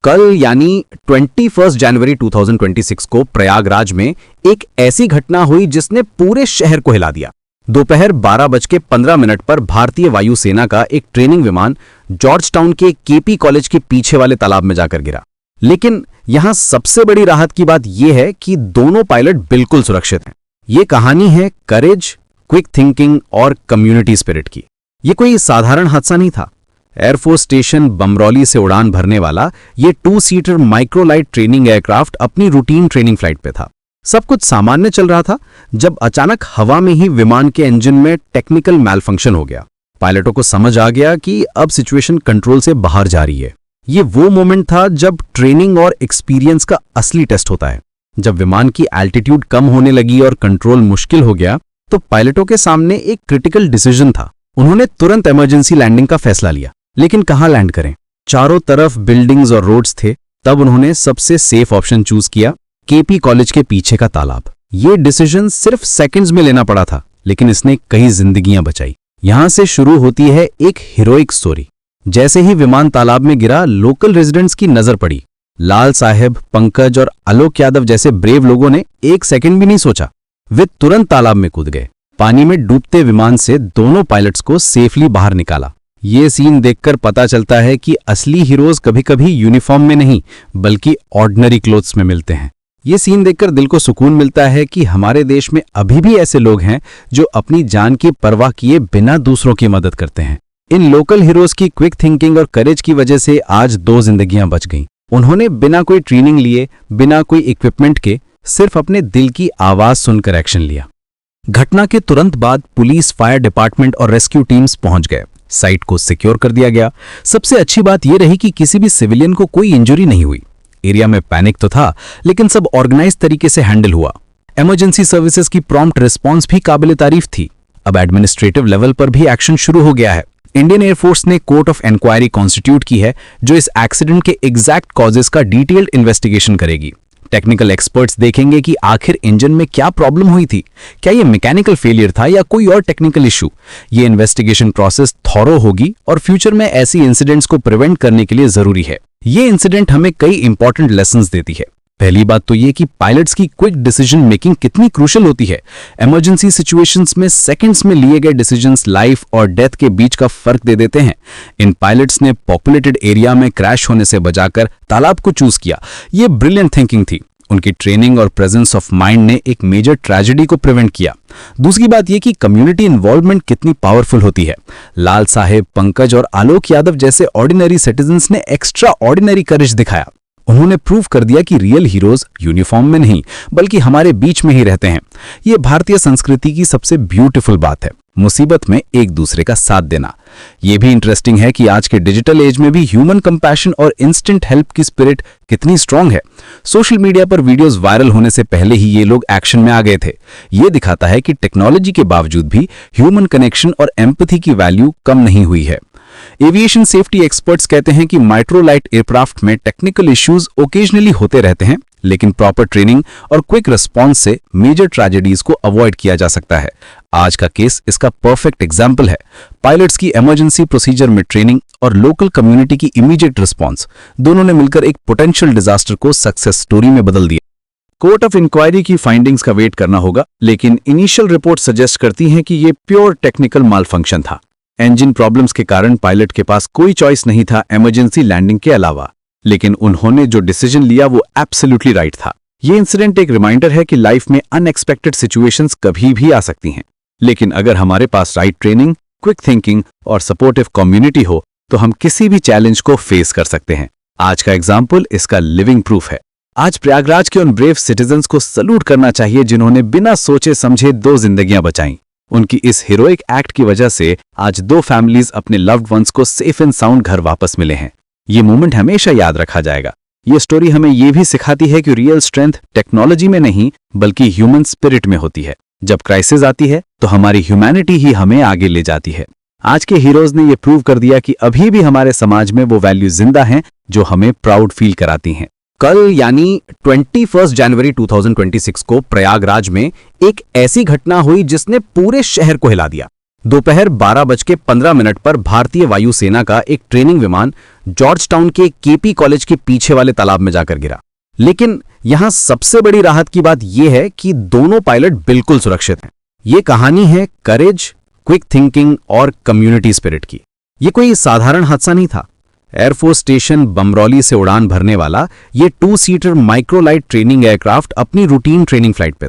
कल यानी 21 जनवरी 2026 को प्रयागराज में एक ऐसी घटना हुई जिसने पूरे शहर को हिला दिया। दोपहर 12:15 पर भारतीय वायुसेना का एक ट्रेनिंग विमान जॉर्ज टाउन के केपी कॉलेज के पीछे वाले तालाब में जाकर गिरा। लेकिन यहां सबसे बड़ी राहत की बात यह है कि दोनों पायलट बिल्कुल सुरक्षित हैं। ये कहानी है करेज, क्विक थिंकिंग और कम्युनिटी स्पिरिट की। ये कोई साधारण हादसा नहीं था। एयरफोर्स स्टेशन बमरौली से उड़ान भरने वाला ये 2 सीटर माइक्रोलाइट ट्रेनिंग एयरक्राफ्ट अपनी रूटीन ट्रेनिंग फ्लाइट पे था। सब कुछ सामान्य चल रहा था जब अचानक हवा में ही विमान के इंजन में टेक्निकल मैलफंक्शन हो गया। पायलटों को समझ आ गया कि अब सिचुएशन कंट्रोल से बाहर जा रही है। ये वो मोमेंट था जब ट्रेनिंग और एक्सपीरियंस का असली टेस्ट होता है। जब विमान की एल्टीट्यूड कम होने लगी और कंट्रोल मुश्किल हो गया तो पायलटों के सामने एक क्रिटिकल डिसीजन था। उन्होंने तुरंत इमरजेंसी लैंडिंग का फैसला लिया, लेकिन कहां लैंड करें? चारों तरफ बिल्डिंग्स और रोड्स थे। तब उन्होंने सबसे सेफ ऑप्शन चूज किया, केपी कॉलेज के पीछे का तालाब। ये डिसीजन सिर्फ सेकंड्स में लेना पड़ा था, लेकिन इसने कई जिंदगियां बचाई। यहां से शुरू होती है एक हीरोइक स्टोरी। जैसे ही विमान तालाब में गिरा, लोकल रेजिडेंट्स की नजर पड़ी। लाल साहेब, पंकज और आलोक यादव जैसे ब्रेव लोगों ने एक सेकंड भी नहीं सोचा। वे तुरंत तालाब में कूद गए। पानी में डूबते विमान से दोनों पायलट्स को सेफली बाहर निकाला। ये सीन देखकर पता चलता है कि असली हीरोज कभी-कभी यूनिफॉर्म में नहीं बल्कि ऑर्डिनरी क्लोथ्स में मिलते हैं। ये सीन देखकर दिल को सुकून मिलता है कि हमारे देश में अभी भी ऐसे लोग हैं जो अपनी जान की परवाह किए बिना दूसरों की मदद करते हैं। इन लोकल हीरोज की क्विक थिंकिंग और करेज की वजह से आज 2 जिंदगियां बच गईं। उन्होंने बिना कोई ट्रेनिंग लिए, बिना कोई इक्विपमेंट के, सिर्फ अपने दिल की आवाज सुनकर एक्शन लिया। घटना के तुरंत बाद पुलिस, फायर डिपार्टमेंट और रेस्क्यू टीम्स पहुंच गए। साइट को सिक्योर कर दिया गया। सबसे अच्छी बात यह रही कि किसी भी सिविलियन को कोई इंजरी नहीं हुई। एरिया में पैनिक तो था, लेकिन सब ऑर्गेनाइज तरीके से हैंडल हुआ। इमरजेंसी सर्विसेज की प्रॉम्प्ट रिस्पांस भी काबिल तारीफ थी। अब एडमिनिस्ट्रेटिव लेवल पर भी एक्शन शुरू हो गया है। इंडियन एयरफोर्स ने कोर्ट ऑफ इंक्वायरी कॉन्स्टिट्यूट की है, जो इस एक्सीडेंट के एग्जैक्ट कॉजेस का डिटेल्ड इन्वेस्टिगेशन करेगी। टेक्निकल एक्सपर्ट्स देखेंगे कि आखिर इंजन में क्या प्रॉब्लम हुई थी। क्या ये मैकेनिकल फेलियर था या कोई और टेक्निकल इशू? ये इन्वेस्टिगेशन प्रोसेस थॉरो होगी और फ्यूचर में ऐसी इंसिडेंट्स को प्रिवेंट करने के लिए जरूरी है। ये इंसिडेंट हमें कई इंपॉर्टेंट लेसन्स देती है। पहली बात तो ये कि पायलट्स की क्विक डिसीजन मेकिंग कितनी क्रूशियल होती है। इमरजेंसी सिचुएशंस में सेकंड्स में लिए गए डिसीजंस लाइफ और डेथ के बीच का फर्क दे देते हैं। इन पायलट्स ने पॉपुलेटेड एरिया में क्रैश होने से बचाकर तालाब को चूज किया। ये ब्रिलियंट थिंकिंग थी। उनकी ट्रेनिंग और प्रेजेंस ऑफ माइंड ने एक मेजर ट्रेजेडी को प्रिवेंट किया। दूसरी बात यह कि कम्युनिटी इन्वॉल्वमेंट कितनी पावरफुल होती है। लाल साहेब, पंकज और आलोक यादव जैसे ऑर्डिनरी सिटीजन्स ने एक्स्ट्रा ऑर्डिनरी करेज दिखाया। उन्होंने प्रूव कर दिया कि रियल हीरोज यूनिफॉर्म में नहीं बल्कि हमारे बीच में ही रहते हैं। ये भारतीय संस्कृति की सबसे ब्यूटीफुल बात है, मुसीबत में एक दूसरे का साथ देना। यह भी इंटरेस्टिंग है कि आज के डिजिटल एज में भी ह्यूमन कंपैशन और इंस्टेंट हेल्प की स्पिरिट कितनी स्ट्रांग है। सोशल मीडिया पर वीडियोस वायरल होने से पहले ही ये लोग एक्शन में आ गए थे। ये दिखाता है कि टेक्नोलॉजी के बावजूद भी ह्यूमन कनेक्शन और एम्पैथी की वैल्यू कम नहीं हुई है। एविएशन सेफ्टी एक्सपर्ट्स कहते हैं कि माइक्रोलाइट एयरक्राफ्ट में टेक्निकल इश्यूज ओकेजनली होते रहते हैं, लेकिन प्रॉपर ट्रेनिंग और क्विक रिस्पांस से मेजर ट्रेजेडीज को अवॉइड किया जा सकता है। आज का केस इसका परफेक्ट एग्जाम्पल है। पायलट्स की इमरजेंसी प्रोसीजर में ट्रेनिंग और लोकल कम्युनिटी की इमीडिएट रिस्पांस दोनों ने मिलकर एक पोटेंशियल डिजास्टर को सक्सेस स्टोरी में बदल दिया। कोर्ट ऑफ इंक्वायरी की फाइंडिंग्स का वेट करना होगा, लेकिन इनिशियल रिपोर्ट सजेस्ट करती हैं कि ये प्योर टेक्निकल मालफंक्शन था। इंजन प्रॉब्लम्स के कारण पायलट के पास कोई चॉइस नहीं था इमरजेंसी लैंडिंग के अलावा, लेकिन उन्होंने जो डिसीजन लिया वो एब्सोल्युटली राइट था। ये इंसिडेंट एक रिमाइंडर है कि लाइफ में अनएक्सपेक्टेड सिचुएशंस कभी भी आ सकती हैं, लेकिन अगर हमारे पास राइट ट्रेनिंग, क्विक थिंकिंग और सपोर्टिव कम्युनिटी हो तो हम किसी भी चैलेंज को फेस कर सकते हैं। आज का एग्जाम्पल इसका लिविंग प्रूफ है। आज प्रयागराज के उन ब्रेव सिटीजन्स को सल्यूट करना चाहिए जिन्होंने बिना सोचे समझे 2 जिंदगियां बचाईं। उनकी इस हीरोइक एक्ट की वजह से आज 2 फैमिलीज अपने लव्ड वंस को सेफ एंड साउंड घर वापस मिले हैं। ये मोमेंट हमेशा याद रखा जाएगा। ये स्टोरी हमें ये भी सिखाती है कि रियल स्ट्रेंथ टेक्नोलॉजी में नहीं बल्कि ह्यूमन स्पिरिट में होती है। जब क्राइसिस आती है तो हमारी ह्यूमैनिटी ही हमें आगे ले जाती है। आज के हीरोज ने यह प्रूव कर दिया कि अभी भी हमारे समाज में वो वैल्यू जिंदा हैं जो हमें प्राउड फील कराती हैं। कल यानी 21 जनवरी 2026 को प्रयागराज में एक ऐसी घटना हुई जिसने पूरे शहर को हिला दिया। दोपहर 12:15 पर भारतीय वायुसेना का एक ट्रेनिंग विमान जॉर्ज टाउन के केपी कॉलेज के पीछे वाले तालाब में जाकर गिरा। लेकिन यहां सबसे बड़ी राहत की बात यह है कि दोनों पायलट बिल्कुल सुरक्षित हैं। ये कहानी है करेज, क्विक थिंकिंग और कम्युनिटी स्पिरिट की। ये कोई साधारण हादसा नहीं था। एयरफोर्स स्टेशन बमरौली से उड़ान भरने वाला ये 2 सीटर माइक्रोलाइट ट्रेनिंग एयरक्राफ्ट अपनी रूटीन ट्रेनिंग फ्लाइट पे